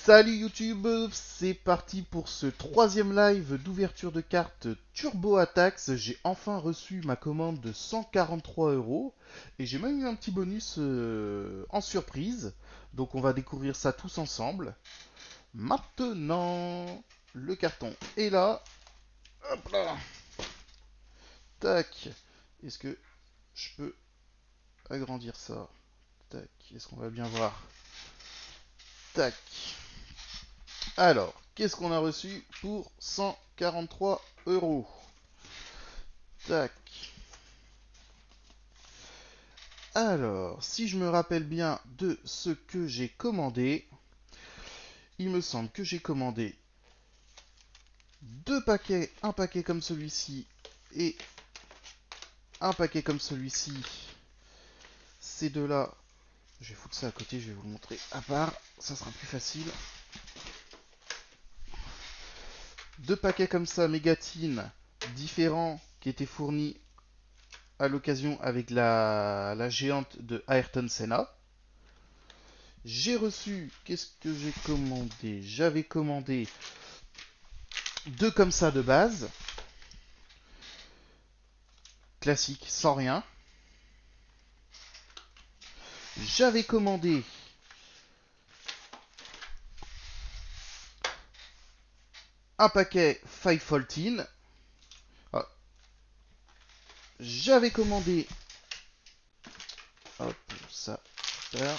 Salut YouTube, c'est parti pour ce troisième live d'ouverture de cartes Turbo Attacks. J'ai enfin reçu ma commande de 143 € et j'ai même eu un petit bonus en surprise. Donc on va découvrir ça tous ensemble. Maintenant, le carton est là. Hop là. Tac. Est-ce que je peux agrandir ça? Tac. Est-ce qu'on va bien voir? Tac. Alors, qu'est-ce qu'on a reçu pour 143 €? Tac. Alors, si je me rappelle bien de ce que j'ai commandé, il me semble que j'ai commandé deux paquets, un paquet comme celui-ci et un paquet comme celui-ci. Ces deux-là, je vais foutre ça à côté, je vais vous le montrer à part, ça sera plus facile. Deux paquets comme ça, Mégatine, différents, qui étaient fournis à l'occasion avec la géante de Ayrton Senna. J'ai reçu, qu'est-ce que j'ai commandé? J'avais commandé deux comme ça de base, classique, sans rien. J'avais commandé un paquet 514. Ah, j'avais commandé, hop, ça, faire,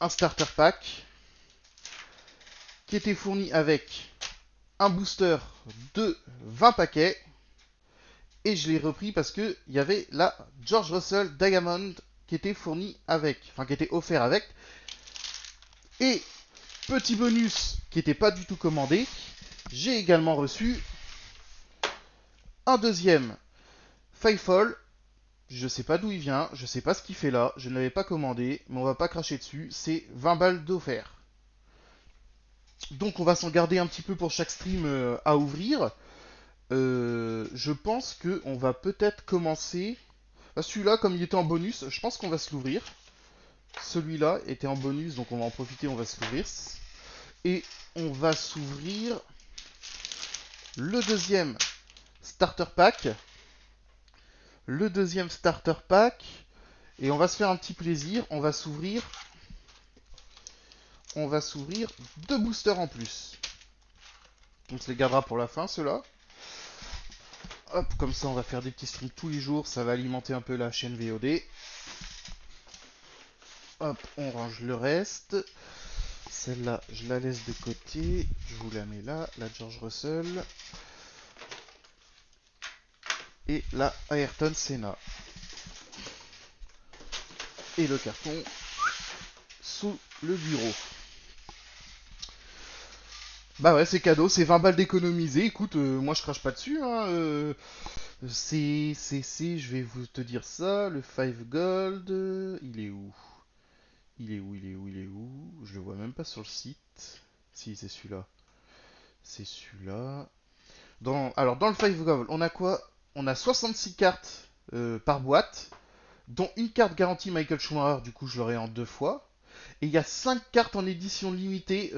un starter pack qui était fourni avec un booster de 20 paquets. Et je l'ai repris parce que il y avait la George Russell Diamond qui était fournie avec, enfin qui était offert avec. Et petit bonus qui n'était pas du tout commandé, j'ai également reçu un deuxième Fayfall. Je sais pas d'où il vient, je sais pas ce qu'il fait là, je ne l'avais pas commandé, mais on va pas cracher dessus, c'est 20 balles d'offert. Donc on va s'en garder un petit peu pour chaque stream à ouvrir. Je pense que on va peut-être commencer. Celui-là, comme il était en bonus, je pense qu'on va se l'ouvrir. Celui-là était en bonus, donc on va en profiter, on va se l'ouvrir. Et on va s'ouvrir le deuxième starter pack. Le deuxième starter pack. Et on va se faire un petit plaisir. On va s'ouvrir deux boosters en plus. On se les gardera pour la fin, ceux-là. Hop, comme ça on va faire des petits streams tous les jours. Ça va alimenter un peu la chaîne VOD. Hop, on range le reste. Celle-là, je la laisse de côté. Je vous la mets là, la George Russell. Et la Ayrton Senna. Et le carton sous le bureau. Bah ouais, c'est cadeau, c'est 20 balles d'économiser. Écoute, moi je crache pas dessus. Hein, je vais vous te dire ça. Le 5 Gold, il est où? Il est où? Je le vois même pas sur le site. Si, c'est celui-là. C'est celui-là. Alors, dans le 5 Gold, on a quoi? On a 66 cartes par boîte, dont une carte garantie Michael Schumacher, du coup je l'aurai en deux fois. Et il y a 5 cartes en édition limitée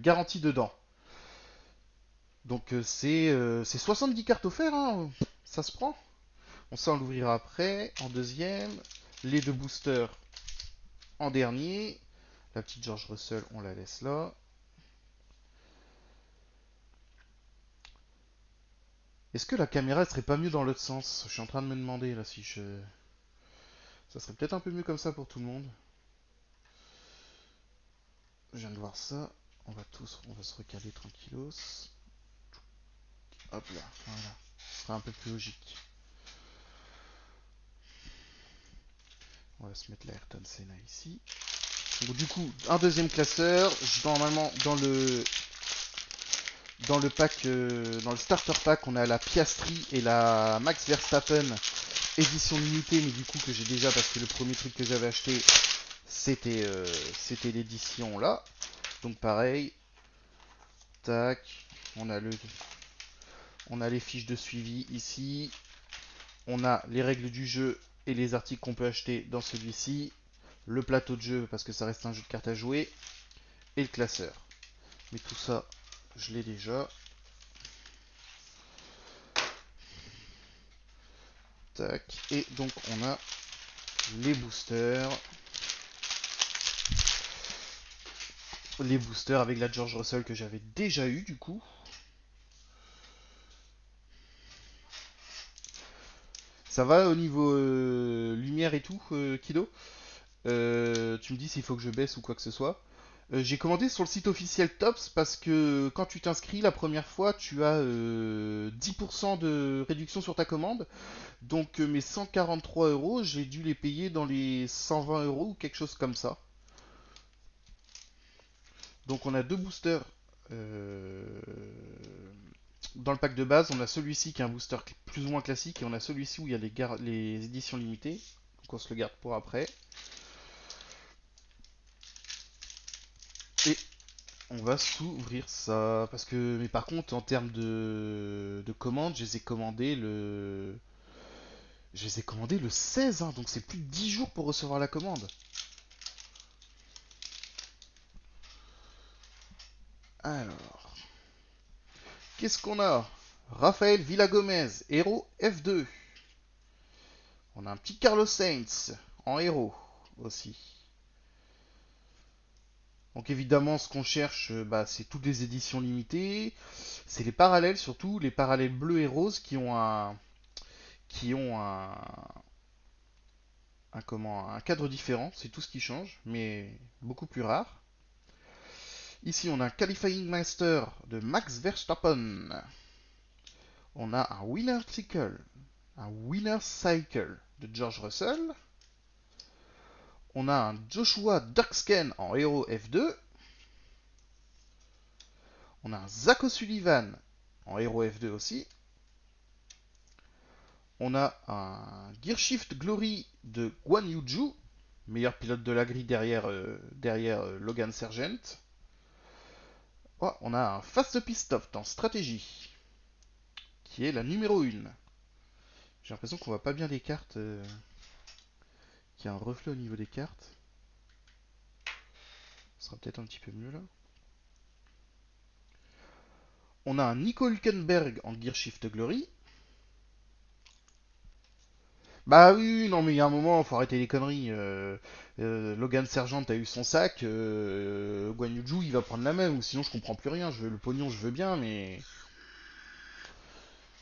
garanties dedans. Donc c'est 70 cartes offertes, hein. Ça se prend. On sait, on l'ouvrira après. En deuxième, les deux boosters en dernier. La petite George Russell, on la laisse là. Est-ce que la caméra serait pas mieux dans l'autre sens? Je suis en train de me demander là si je... Ça serait peut-être un peu mieux comme ça pour tout le monde. Je viens de voir ça. On va se recaler tranquillos. Hop là, voilà. Ce sera un peu plus logique. On va se mettre la Ayrton Senna ici. Donc du coup, un deuxième classeur. Normalement, dans le pack, dans le starter pack, on a la Piastri et la Max Verstappen édition limitée, mais du coup que j'ai déjà parce que le premier truc que j'avais acheté, c'était l'édition là. Donc pareil, tac, on a on a les fiches de suivi ici, on a les règles du jeu et les articles qu'on peut acheter dans celui-ci, le plateau de jeu parce que ça reste un jeu de cartes à jouer, et le classeur. Mais tout ça, je l'ai déjà. Tac. Et donc on a les boosters. Les boosters avec la George Russell que j'avais déjà eu du coup. Ça va au niveau lumière et tout, Kido. Tu me dis s'il faut que je baisse ou quoi que ce soit. J'ai commandé sur le site officiel Tops parce que quand tu t'inscris la première fois, tu as 10% de réduction sur ta commande. Donc mes 143 euros, j'ai dû les payer dans les 120 euros ou quelque chose comme ça. Donc on a deux boosters dans le pack de base. On a celui-ci qui est un booster plus ou moins classique et on a celui-ci où il y a les éditions limitées. Donc on se le garde pour après. Et on va s'ouvrir ça. Parce que, mais par contre, en termes de commandes, je les ai commandés le 16, hein, donc c'est plus de 10 jours pour recevoir la commande. Alors, qu'est-ce qu'on a? Raphaël Villagomez, héros F2. On a un petit Carlos Sainz en héros aussi. Donc évidemment, ce qu'on cherche, bah, c'est toutes les éditions limitées. C'est les parallèles, surtout les parallèles bleus et roses qui ont un cadre différent. C'est tout ce qui change, mais beaucoup plus rare. Ici, on a un Qualifying Master de Max Verstappen. On a un Winner Cycle de George Russell. On a un Joshua Ducksken en héros F2. On a un Zach O'Sullivan en héros F2 aussi. On a un Gearshift Glory de Guan Yuju, meilleur pilote de la grille derrière Logan Sargent. Oh, on a un Fast Pistoft en stratégie, qui est la numéro 1. J'ai l'impression qu'on voit pas bien les cartes, qu'il y a un reflet au niveau des cartes. Ce sera peut-être un petit peu mieux là. On a un Nico Hülkenberg en Gearshift Glory. Bah oui, non mais il y a un moment, faut arrêter les conneries. Logan Sergent a eu son sac, Guan Yuju il va prendre la même, ou sinon je comprends plus rien. Je veux le pognon, je veux bien, mais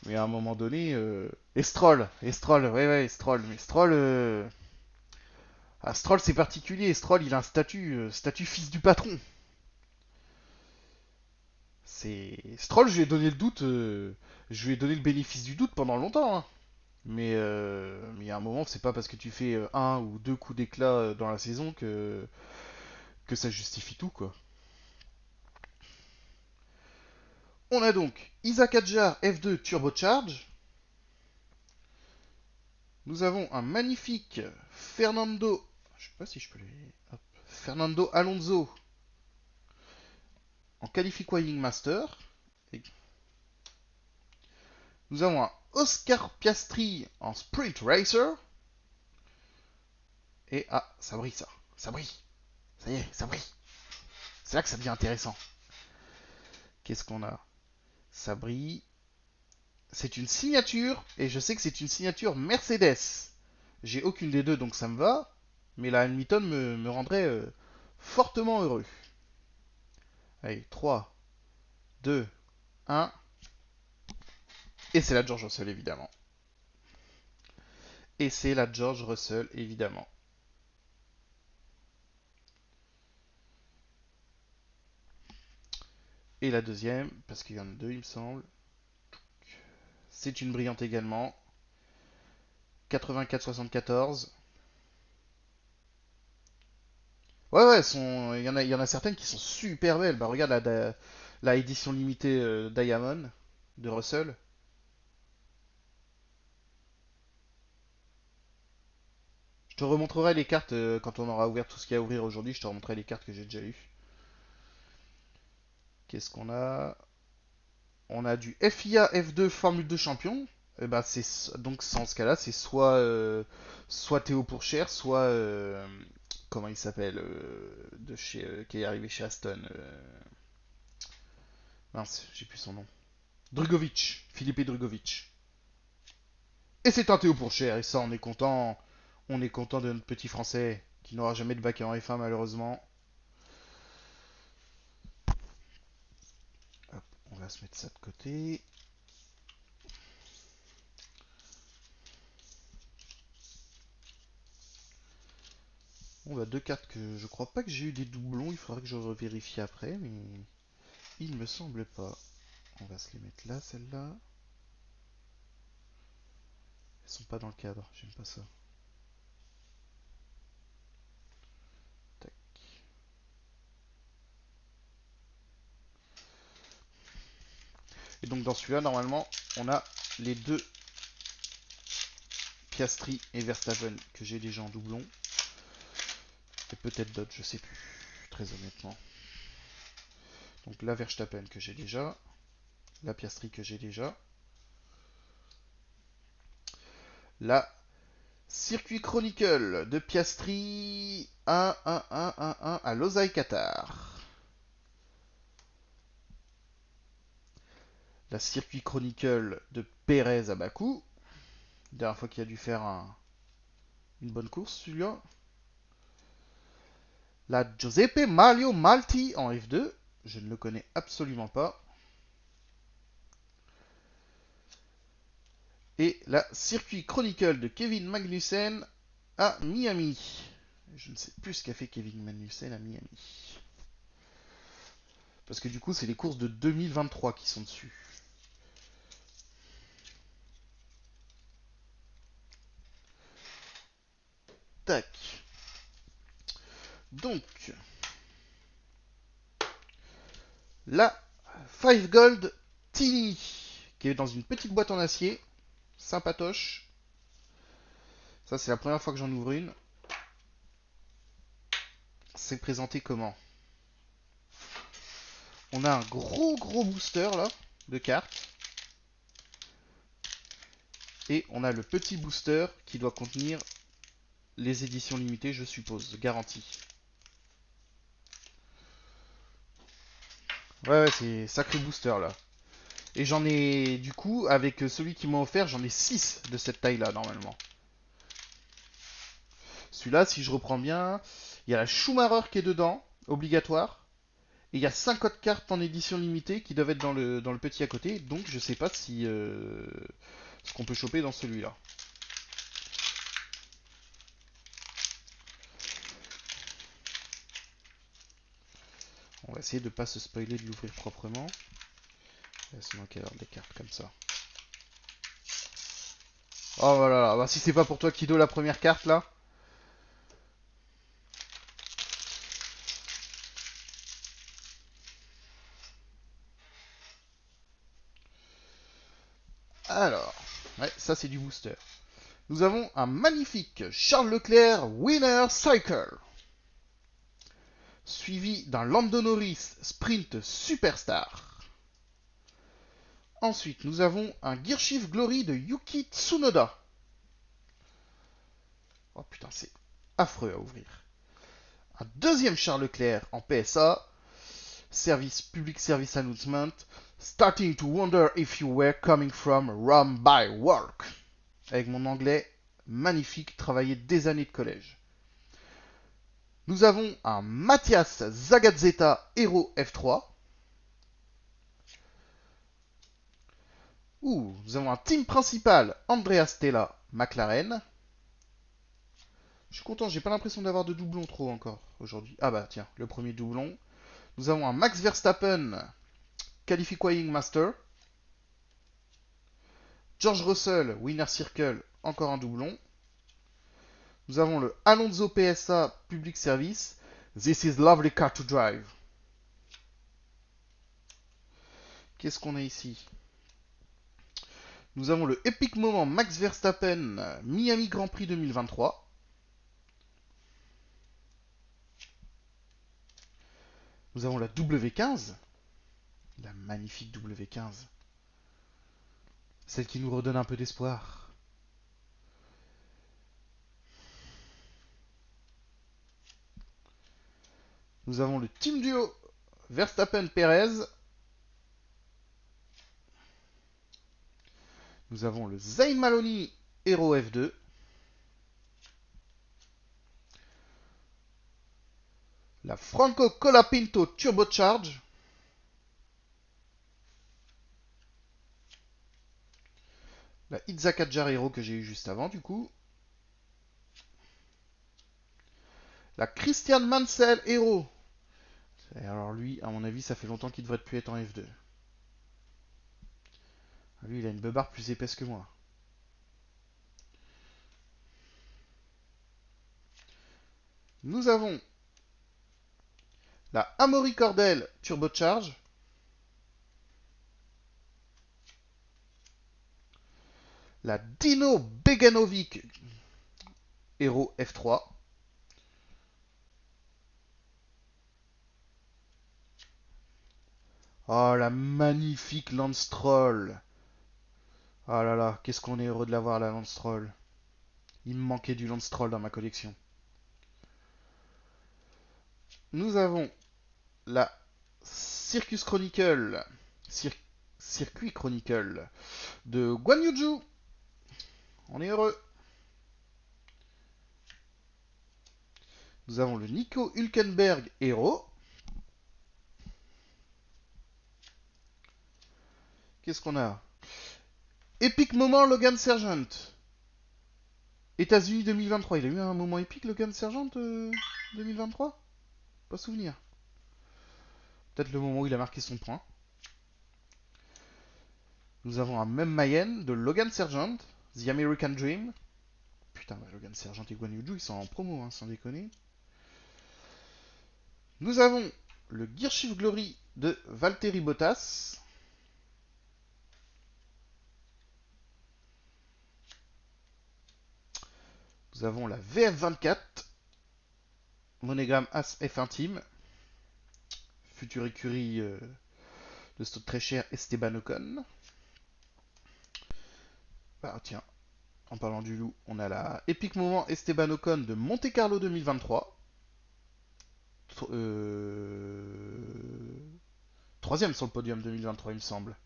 à un moment donné, Stroll, ouais, Stroll, mais Stroll c'est particulier. Stroll il a un statut fils du patron. C'est Stroll, je lui ai donné le doute, je lui ai donné le bénéfice du doute pendant longtemps, hein. Mais il y a un moment, c'est pas parce que tu fais un ou deux coups d'éclat dans la saison que ça justifie tout, quoi. On a donc Isaac Adjar F2 Turbocharge. Nous avons un magnifique Fernando. Je sais pas si je peux les. Hop. Fernando Alonso en Qualifying Master. Et nous avons un Oscar Piastri en Sprint Racer. Et ah, ça brille ça. Ça brille. Ça y est, ça brille. C'est là que ça devient intéressant. Qu'est-ce qu'on a? Ça brille. C'est une signature, et je sais que c'est une signature Mercedes. J'ai aucune des deux, donc ça me va. Mais la Hamilton me rendrait fortement heureux. Allez, 3, 2, 1. Et c'est la George Russell, évidemment. Et c'est la George Russell, évidemment. Et la deuxième, parce qu'il y en a deux, il me semble. C'est une brillante également. 84-74. Ouais, il y en a certaines qui sont super belles. Bah, regarde la édition limitée Diamond de Russell. Je te remontrerai les cartes quand on aura ouvert tout ce qu'il y a à ouvrir aujourd'hui. Je te remontrerai les cartes que j'ai déjà eues. Qu'est-ce qu'on a? On a du FIA F2 Formule 2 champion. bah c'est donc dans ce cas-là, c'est soit soit Théo Pourchère, soit comment il s'appelle de chez qui est arrivé chez Aston. Mince, j'ai plus son nom. Drugovic, Philippe Drugovic. Et c'est un Théo Pourchère, et ça on est content. On est content de notre petit français qui n'aura jamais de bac en F1 malheureusement. Hop, on va se mettre ça de côté. Bon bah deux cartes que je crois pas que j'ai eu des doublons, il faudra que je vérifie après, mais il me semble pas. On va se les mettre là, celles-là. Elles sont pas dans le cadre, j'aime pas ça. Tac. Et donc dans celui-là, normalement, on a les deux Piastri et Verstappen que j'ai déjà en doublon. Et peut-être d'autres, je sais plus, très honnêtement. Donc la Verstappen que j'ai déjà, la Piastri que j'ai déjà, la Circuit Chronicle de Piastri 1-1-1-1-1 à Losail Qatar. La Circuit Chronicle de Pérez à Bakou. Dernière fois qu'il a dû faire une bonne course, celui-là. La Giuseppe Mario Malti en F2. Je ne le connais absolument pas. Et la Circuit Chronicle de Kevin Magnussen à Miami. Je ne sais plus ce qu'a fait Kevin Magnussen à Miami. Parce que du coup, c'est les courses de 2023 qui sont dessus. Tac. Donc, la Five Gold Tiny, qui est dans une petite boîte en acier. Sympatoche. Ça, c'est la première fois que j'en ouvre une. C'est présenté comment? On a un gros booster là, de cartes. Et on a le petit booster qui doit contenir les éditions limitées, je suppose, garantie. Ouais, c'est sacré booster là. Et j'en ai, du coup, avec celui qui m'a offert, j'en ai 6 de cette taille-là, normalement. Celui-là, si je reprends bien, il y a la Schumacher qui est dedans, obligatoire. Et il y a 50 cartes en édition limitée qui doivent être dans le petit à côté. Donc je sais pas si ce qu'on peut choper dans celui-là. On va essayer de pas se spoiler de l'ouvrir proprement. Laisse manquer alors des cartes comme ça. Oh voilà, bah, si c'est pas pour toi Kido la première carte là. Alors, ouais, ça c'est du booster. Nous avons un magnifique Charles Leclerc Winner Cycle. Suivi d'un Lando Norris Sprint Superstar. Ensuite, nous avons un Gearshift Glory de Yuki Tsunoda. Oh putain, c'est affreux à ouvrir. Un deuxième Charles Leclerc en PSA. Service Public Service Announcement. Starting to wonder if you were coming from Rome by work. Avec mon anglais magnifique, travaillé des années de collège. Nous avons un Mathias Zagazzetta Hero F3. Nous avons un team principal Andrea Stella McLaren. Je suis content, j'ai pas l'impression d'avoir de doublons trop encore aujourd'hui. Ah bah tiens, le premier doublon. Nous avons un Max Verstappen Qualifying Master. George Russell Winner Circle, encore un doublon. Nous avons le Alonso PSA Public Service. This is lovely car to drive. Qu'est-ce qu'on a ici? Nous avons le Epic Moment Max Verstappen Miami Grand Prix 2023. Nous avons la W15. La magnifique W15. Celle qui nous redonne un peu d'espoir. Nous avons le team duo Verstappen-Perez. Nous avons le Zayn Maloney Hero F2. La Franco Colapinto Turbocharge. La Ithaca Hero que j'ai eu juste avant, du coup. La Christian Mansell Hero. Et alors lui, à mon avis, ça fait longtemps qu'il devrait plus être en F2. Lui, il a une beubare plus épaisse que moi. Nous avons la Amaury Cordel Turbocharge. La Dino Beganovic Hero F3. Oh, la magnifique Lance Troll. Oh là là, qu'est-ce qu'on est heureux de l'avoir, la Lance Troll. Il me manquait du Lance Troll dans ma collection. Nous avons la Circus Chronicle, Circuit Chronicle de Guan Yuju. On est heureux. Nous avons le Nico Hülkenberg Hero. Qu'est-ce qu'on a? Epic Moment Logan Sergent. États-Unis 2023. Il a eu un moment épique Logan Sergent 2023? Pas souvenir. Peut-être le moment où il a marqué son point. Nous avons un même Mayenne de Logan Sergent, The American Dream. Putain, bah, Logan Sergent et Guan Yuju, ils sont en promo, hein, sans déconner. Nous avons le Gearshift Glory de Valtteri Bottas. Nous avons la VF24, monogramme As F1 Team. Future écurie de stock très cher Esteban Ocon. Bah tiens, en parlant du loup, on a la Epic Moment Esteban Ocon de Monte Carlo 2023. Troisième sur le podium 2023, il me semble.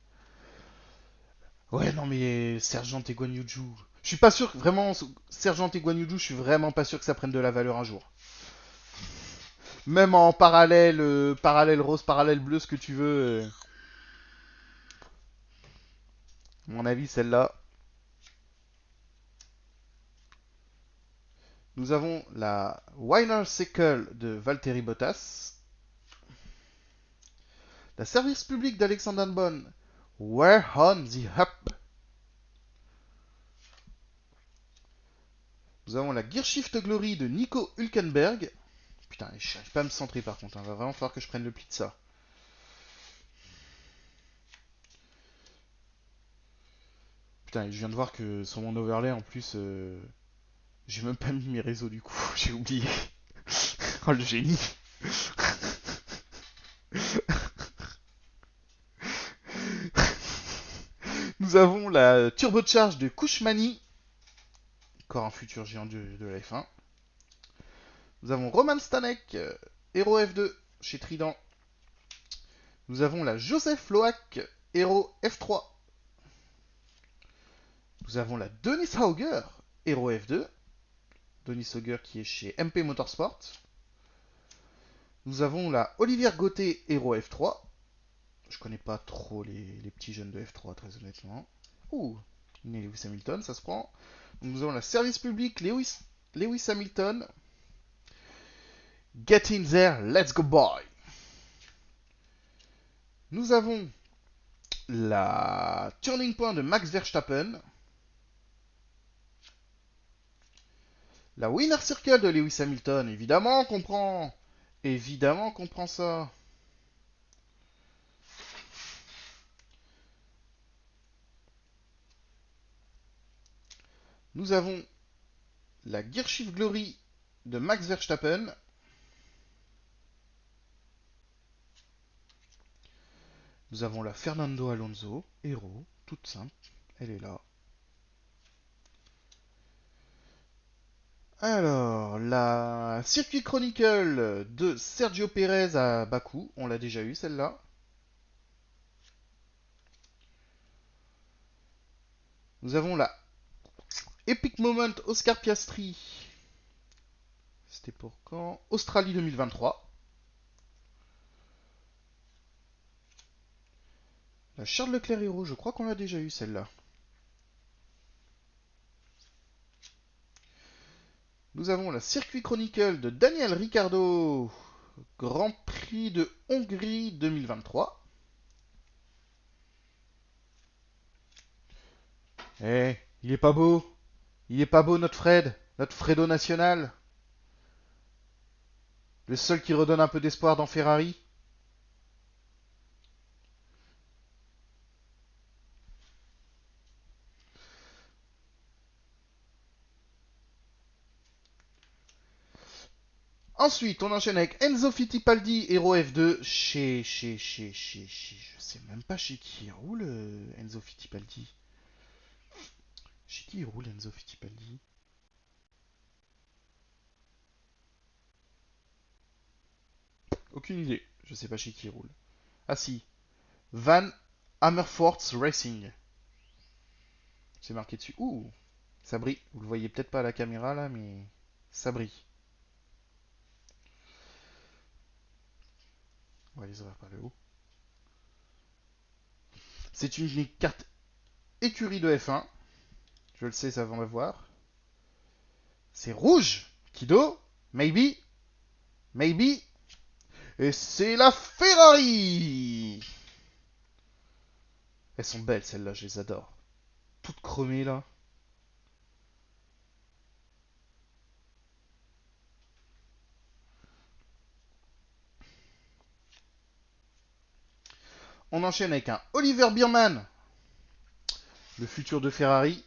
Ouais, non, mais Sergent et Guan Yuju. Je suis pas sûr, vraiment, Sergent et Guan Yuju, je suis vraiment pas sûr que ça prenne de la valeur un jour. Même en parallèle, parallèle rose, parallèle bleu, ce que tu veux. À mon avis, celle-là. Nous avons la Winer Sickle de Valtteri Bottas. La Service Public d'Alexander Albon. We're on the up. Nous avons la Gearshift Glory de Nico Hülkenberg. Putain, je n'arrive pas à me centrer par contre. Il va vraiment falloir que je prenne le pli de ça. Putain, je viens de voir que sur mon overlay en plus, j'ai même pas mis mes réseaux du coup. J'ai oublié. Oh le génie. Nous avons la turbocharge de Kushmani. Encore un futur géant de la F1. Nous avons Roman Stanek, Hero F2 chez Trident. Nous avons la Joseph Loac, Hero F3. Nous avons la Denis Hauger, Hero F2. Denis Hauger qui est chez MP Motorsport. Nous avons la Olivier Gauthier, Hero F3. Je connais pas trop les petits jeunes de F3, très honnêtement. Ouh, Lewis Hamilton, ça se prend. Donc nous avons la Service Public, Lewis Hamilton. Get in there, let's go boy. Nous avons la Turning Point de Max Verstappen. La Winner Circle de Lewis Hamilton, évidemment qu'on prend. Évidemment qu'on prend ça. Nous avons la Gearshift Glory de Max Verstappen. Nous avons la Fernando Alonso, héros, toute simple. Elle est là. Alors, la Circuit Chronicle de Sergio Pérez à Bakou. On l'a déjà eu celle-là. Nous avons la Epic Moment Oscar Piastri. C'était pour quand? Australie 2023. La Charles Leclerc Hero, je crois qu'on l'a déjà eu celle-là. Nous avons la Circuit Chronicle de Daniel Ricciardo, Grand Prix de Hongrie 2023. Eh, il est pas beau. Il est pas beau notre Fred, notre Fredo national. Le seul qui redonne un peu d'espoir dans Ferrari. Ensuite, on enchaîne avec Enzo Fittipaldi, Hero F2, je sais même pas chez qui il roule Enzo Fittipaldi. Chez qui il roule Enzo Fittipaldi? Aucune idée, je sais pas chez qui il roule. Ah si, Van Amerforth Racing. C'est marqué dessus. Ouh, ça brille. Vous le voyez peut-être pas à la caméra là, mais ça brille. On va les ouvrir par le haut. C'est une carte écurie de F1. Je le sais, ça va le voir. C'est rouge. Kido, maybe, maybe. Et c'est la Ferrari. Elles sont belles celles-là, je les adore. Toutes chromées là. On enchaîne avec un Oliver Biermann, le futur de Ferrari,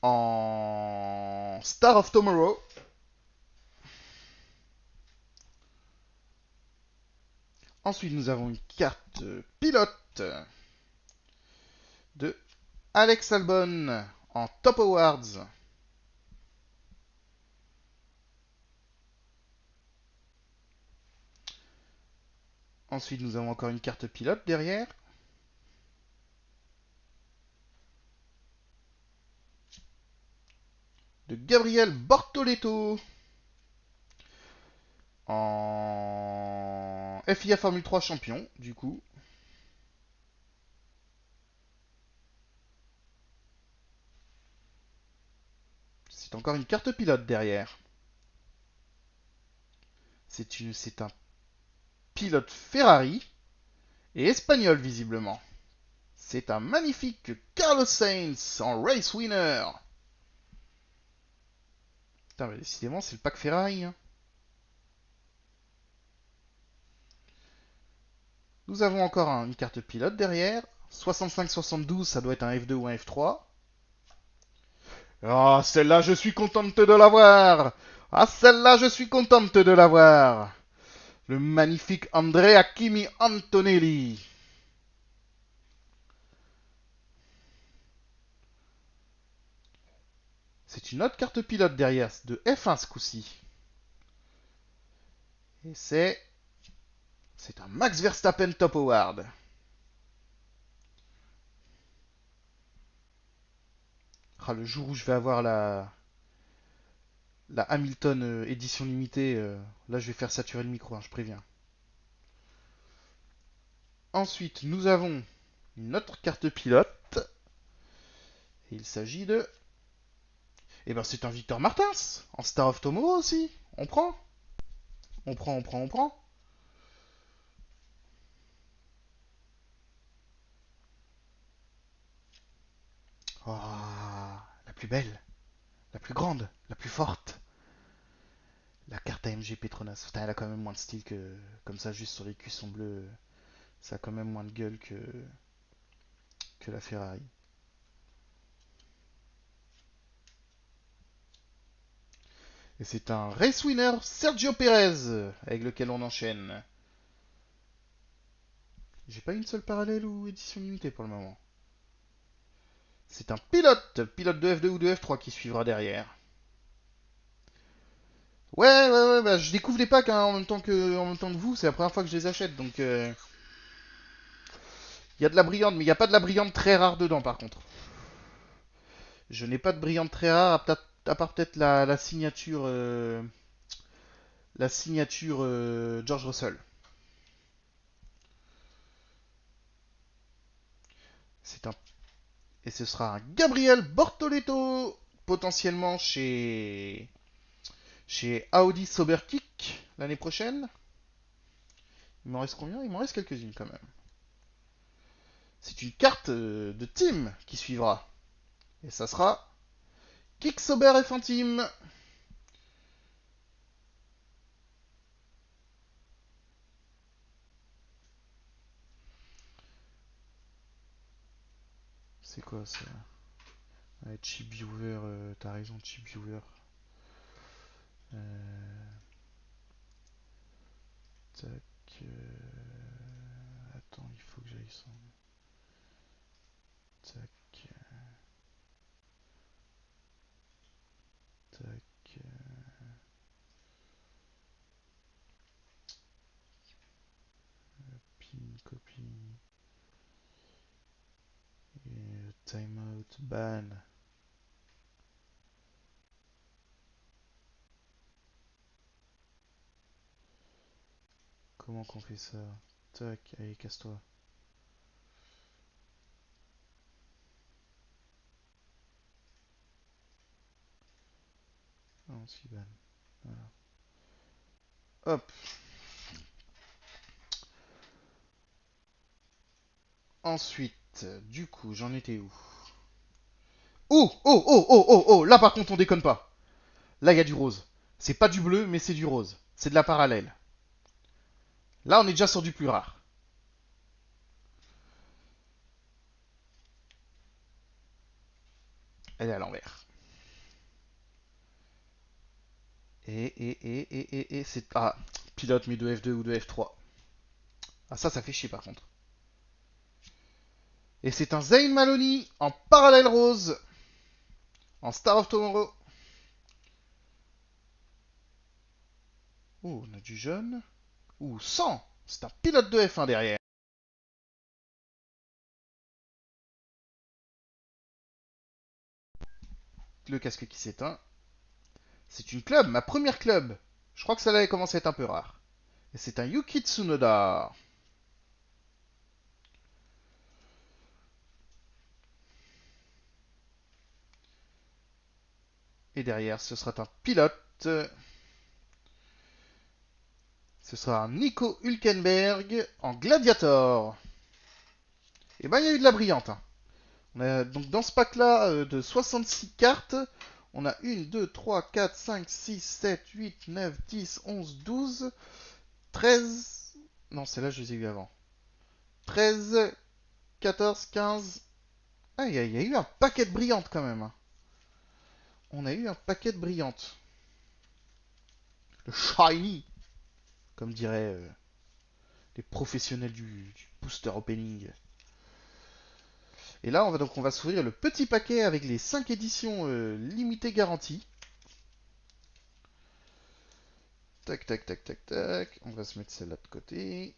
en Star of Tomorrow. Ensuite, nous avons une carte pilote de Alex Albon en Top Awards. Ensuite, nous avons encore une carte pilote derrière. De Gabriel Bortoleto en FIA Formule 3 champion, du coup. C'est encore une carte pilote derrière. C'est un pilote Ferrari et espagnol visiblement. C'est un magnifique Carlos Sainz en Race Winner. Putain, mais décidément, c'est le pack Ferrari. Hein. Nous avons encore une carte pilote derrière. 65-72, ça doit être un F2 ou un F3. Ah, celle-là, je suis contente de l'avoir. Ah, celle-là, je suis contente de l'avoir. Le magnifique Andrea Kimi Antonelli. C'est une autre carte pilote derrière, de F1 ce coup-ci. Et c'est un Max Verstappen Top Award. Ah, le jour où je vais avoir la Hamilton édition limitée, là je vais faire saturer le micro, hein, je préviens. Ensuite, nous avons une autre carte pilote. Et il s'agit de... Eh ben c'est un Victor Martins, en Star of Tomorrow aussi. On prend. On prend, on prend, on prend. Oh, la plus belle, la plus grande, la plus forte. La carte AMG Petronas. Putain, elle a quand même moins de style que... Comme ça, juste sur les cuissons bleus, ça a quand même moins de gueule que la Ferrari. Et c'est un race winner Sergio Perez avec lequel on enchaîne. J'ai pas une seule parallèle ou édition limitée pour le moment. C'est un pilote, pilote de F2 ou de F3 qui suivra derrière. Ouais, bah, je découvre les packs hein, en même temps que vous, c'est la première fois que je les achète, donc il y a de la brillante, mais il n'y a pas de la brillante très rare dedans par contre. Je n'ai pas de brillante très rare, à part peut-être la signature George Russell. C'est un Et ce sera un Gabriel Bortoleto, potentiellement chez Audi Soberkick l'année prochaine. Il m'en reste combien? Il m'en reste quelques-unes quand même. C'est une carte de team qui suivra. Et ça sera Kick Sober F1 Team. C'est quoi ça? Ouais, Chip Viewer, t'as raison, Chip Viewer. Euh, tac. Attends, il faut que j'aille sans. Tac, tac. Pin, copie. Et timeout, ban. Comment qu'on fait ça? Tac, allez, casse-toi. Non, si ban. Voilà. Hop. Ensuite, du coup, j'en étais où? Oh, là par contre on déconne pas. Là il y a du rose. C'est pas du bleu, mais c'est du rose. C'est de la parallèle. Là on est déjà sur du plus rare. Elle est à l'envers. C'est... Ah, pilote mais de F2 ou de F3. Ah ça fait chier par contre. Et c'est un Zayn Maloney en parallèle rose. En Star of Tomorrow. Oh, on a du jaune. Ouh, 100. C'est un pilote de F1 derrière. Le casque qui s'éteint. C'est une club, ma première club. Je crois que ça allait commencer à être un peu rare. Et c'est un Yuki Tsunoda. Et derrière, ce sera un pilote. Ce sera un Nico Hülkenberg en Gladiator. Et ben, il y a eu de la brillante. Hein. Donc, dans ce pack-là de 66 cartes, on a 1, 2, 3, 4, 5, 6, 7, 8, 9, 10, 11, 12, 13. Non, celle-là, je les ai eu avant. 13, 14, 15. Ah, il y a eu un paquet de brillantes quand même. Hein. On a eu un paquet de brillantes. Le shiny, comme diraient les professionnels du booster opening. Et là, on va s'ouvrir le petit paquet avec les 5 éditions limitées garanties. Tac, tac, tac, tac, tac. On va se mettre celle-là de côté.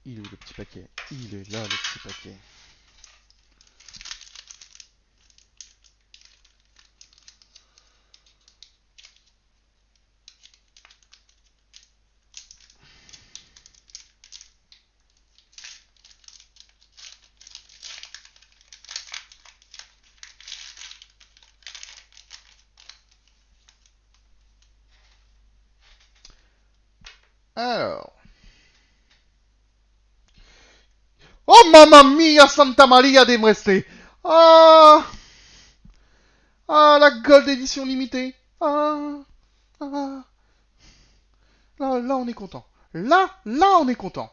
Il est où le petit paquet? Il est là, le petit paquet. Alors. Oh mamma mia, Santa Maria de Mreste! Ah! Ah, la Gold Edition limitée! Ah! Ah! Là, on est content. Là, on est content.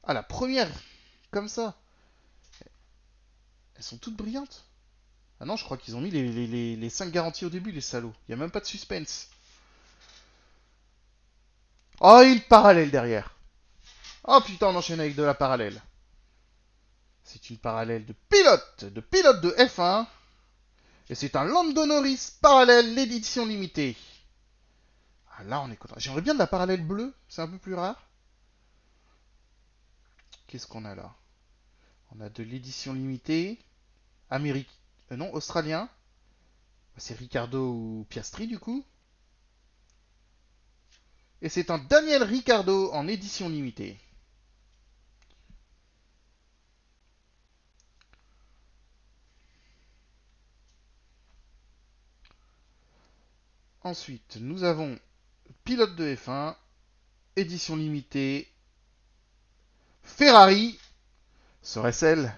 Ah, la première, comme ça. Elles sont toutes brillantes. Ah non, je crois qu'ils ont mis les 5 garanties au début, les salauds. Il n'y a même pas de suspense. Oh, une parallèle derrière. Oh putain, on enchaîne avec de la parallèle. C'est une parallèle de pilote de F1. Et c'est un Lando Norris parallèle, l'édition limitée. Ah là, on est content. J'aimerais bien de la parallèle bleue, c'est un peu plus rare. Qu'est-ce qu'on a là? On a de l'édition limitée. Amérique. Non, australien. C'est Ricardo ou Piastri du coup. Et c'est un Daniel Ricciardo en édition limitée. Ensuite, nous avons pilote de F1, édition limitée, Ferrari. Serait-ce elle?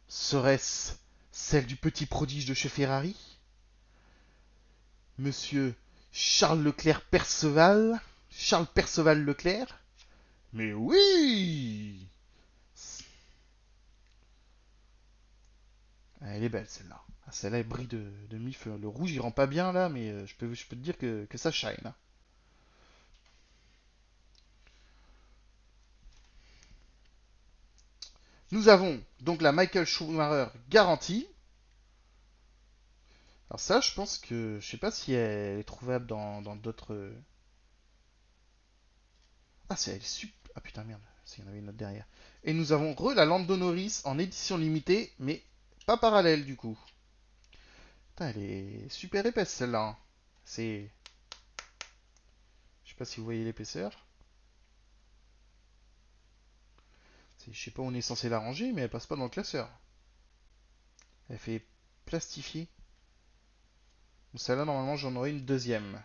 Serait-ce celle du petit prodige de chez Ferrari? Monsieur Charles Leclerc Perceval? Charles Perceval Leclerc? Mais oui! Ah, elle est belle celle-là. Ah, celle-là, elle brille de mille feux. Le rouge, il rend pas bien là, mais je peux te dire que ça shine, hein. Nous avons donc la Michael Schumacher garantie. Alors ça, je pense que... Je sais pas si elle est trouvable dans d'autres... Ah, c'est elle est super... Ah putain, merde. S'il y en avait une autre derrière. Et nous avons la Lando Norris en édition limitée, mais pas parallèle du coup. Putain, elle est super épaisse celle-là, hein. C'est... Je sais pas si vous voyez l'épaisseur. Je sais pas où on est censé la ranger, mais elle passe pas dans le classeur. Elle fait plastifier. Celle-là, normalement, j'en aurai une deuxième.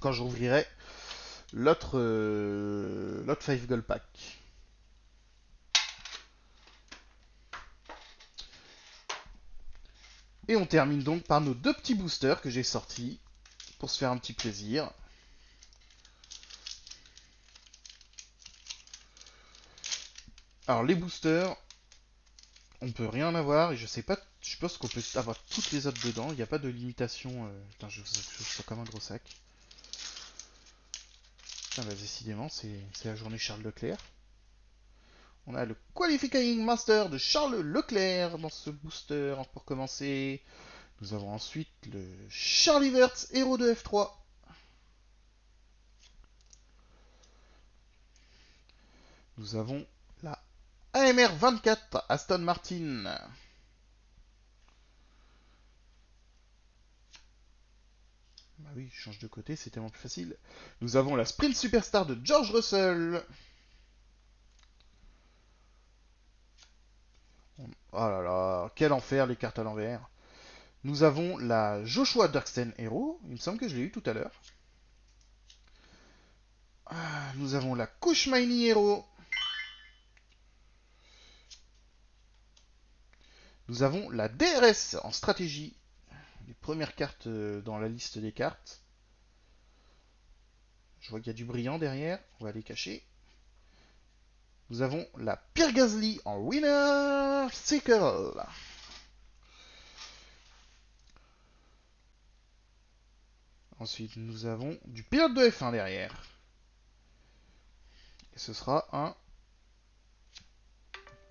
Quand j'ouvrirai l'autre 5 Gold Pack. Et on termine donc par nos deux petits boosters que j'ai sortis pour se faire un petit plaisir. Alors les boosters, on peut rien avoir et je sais pas, je pense qu'on peut avoir toutes les autres dedans. Il n'y a pas de limitation. Putain, je sens comme un gros sac. Putain, bah, décidément, c'est la journée Charles Leclerc. On a le Qualifying Master de Charles Leclerc dans ce booster pour commencer. Nous avons ensuite le Charlie Verts Héros de F3. Nous avons la AMR 24 Aston Martin. Bah oui, je change de côté, c'est tellement plus facile. Nous avons la Sprint Superstar de George Russell. Oh là là, quel enfer les cartes à l'envers. Nous avons la Joshua Darksten Hero. Il me semble que je l'ai eu tout à l'heure. Ah, nous avons la Kushmaini Hero. Nous avons la DRS en stratégie. Les premières cartes dans la liste des cartes. Je vois qu'il y a du brillant derrière. On va les cacher. Nous avons la Pierre Gasly en Winner Circle. Ensuite, nous avons du pilote de F1 derrière. Et ce sera un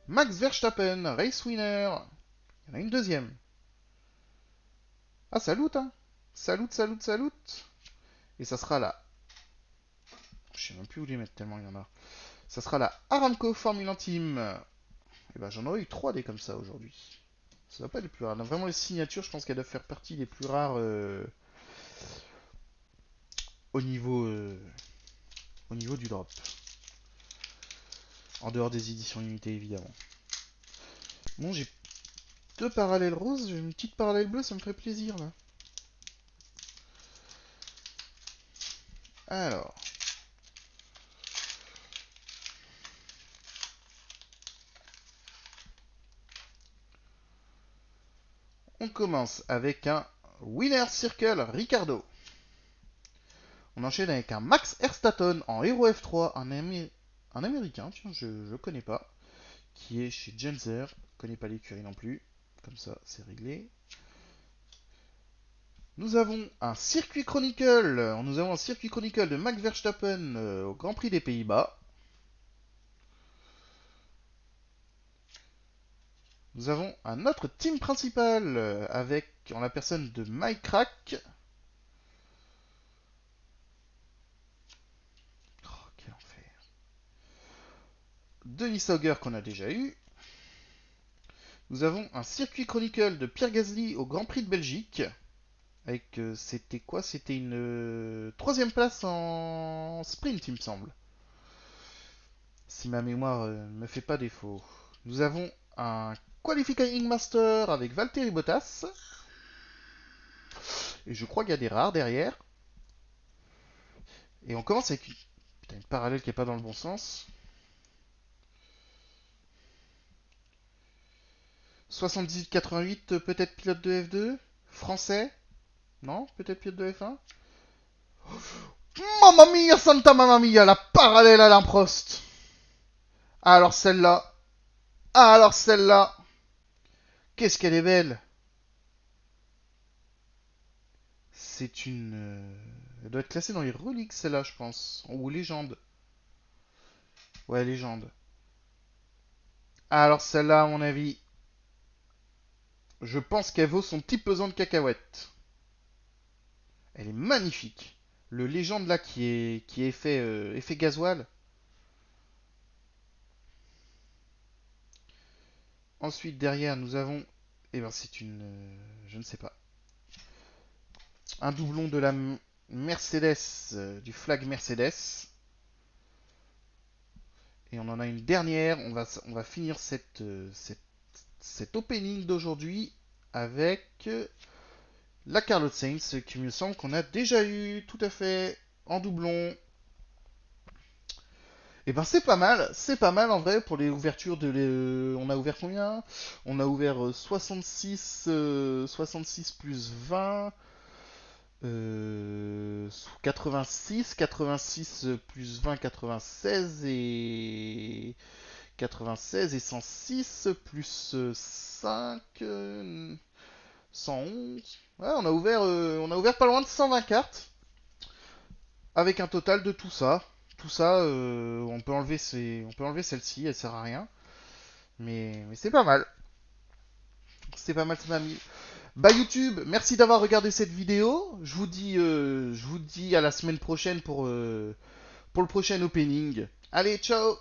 Max Verstappen, Race Winner. Il y en a une deuxième. Ah, salut, hein. Salut, salut, salut. Et ça sera la... Je sais même plus où les mettre tellement il y en a. Ça sera la Aramco Formula Team. Et ben j'en aurais eu 3 des comme ça aujourd'hui. Ça va pas les plus rares. Vraiment les signatures, je pense qu'elles doivent faire partie des plus rares au niveau au niveau du drop. En dehors des éditions limitées évidemment. Bon, j'ai deux parallèles roses, j'ai une petite parallèle bleue, ça me ferait plaisir là. Alors. On commence avec un Winner Circle Ricardo. On enchaîne avec un Max Verstappen en Hero F3, un américain, tiens, je connais pas. qui est chez Genzer. Je connais pas l'écurie non plus. Comme ça, c'est réglé. Nous avons un circuit Chronicle. Nous avons un circuit Chronicle de Max Verstappen au Grand Prix des Pays-Bas. Nous avons un autre team principal avec en la personne de Mike Crack. Oh, quel enfer. Denis Sauger qu'on a déjà eu. Nous avons un circuit Chronicle de Pierre Gasly au Grand Prix de Belgique. Avec, c'était quoi? C'était une troisième place en sprint, il me semble. Si ma mémoire ne me fait pas défaut. Nous avons un Qualifying Master avec Valtteri Bottas. Et je crois qu'il y a des rares derrière. Et on commence avec putain, une parallèle qui n'est pas dans le bon sens. 78-88, peut-être pilote de F2. Français. Non, peut-être pilote de F1. Mamma mia, Santa Mamma mia, la parallèle à l'improst. Alors celle-là. Alors celle-là. Qu'est-ce qu'elle est belle. C'est une... Elle doit être classée dans les reliques, celle-là, je pense. Ou légende. Ouais, légende. Alors celle-là, à mon avis, je pense qu'elle vaut son petit pesant de cacahuètes. Elle est magnifique. Le légende là qui est effet gasoil. Ensuite derrière nous avons, eh ben c'est une, je ne sais pas, un doublon de la Mercedes, du flag Mercedes. Et on en a une dernière. On va finir cet opening d'aujourd'hui avec la Carlos Sainz, qui me semble qu'on a déjà eu, tout à fait, en doublon. Et ben c'est pas mal en vrai pour les ouvertures de on a ouvert combien? On a ouvert 66 66 plus 20 86 plus 20 96 et 96 et 106 plus 5 111. Ouais, on a ouvert pas loin de 120 cartes avec un total de tout ça. Tout ça, on peut enlever celle-ci, elle sert à rien. Mais c'est pas mal. C'est pas mal, c'est pas mal. Bah YouTube, merci d'avoir regardé cette vidéo. Je vous dis à la semaine prochaine pour le prochain opening. Allez, ciao!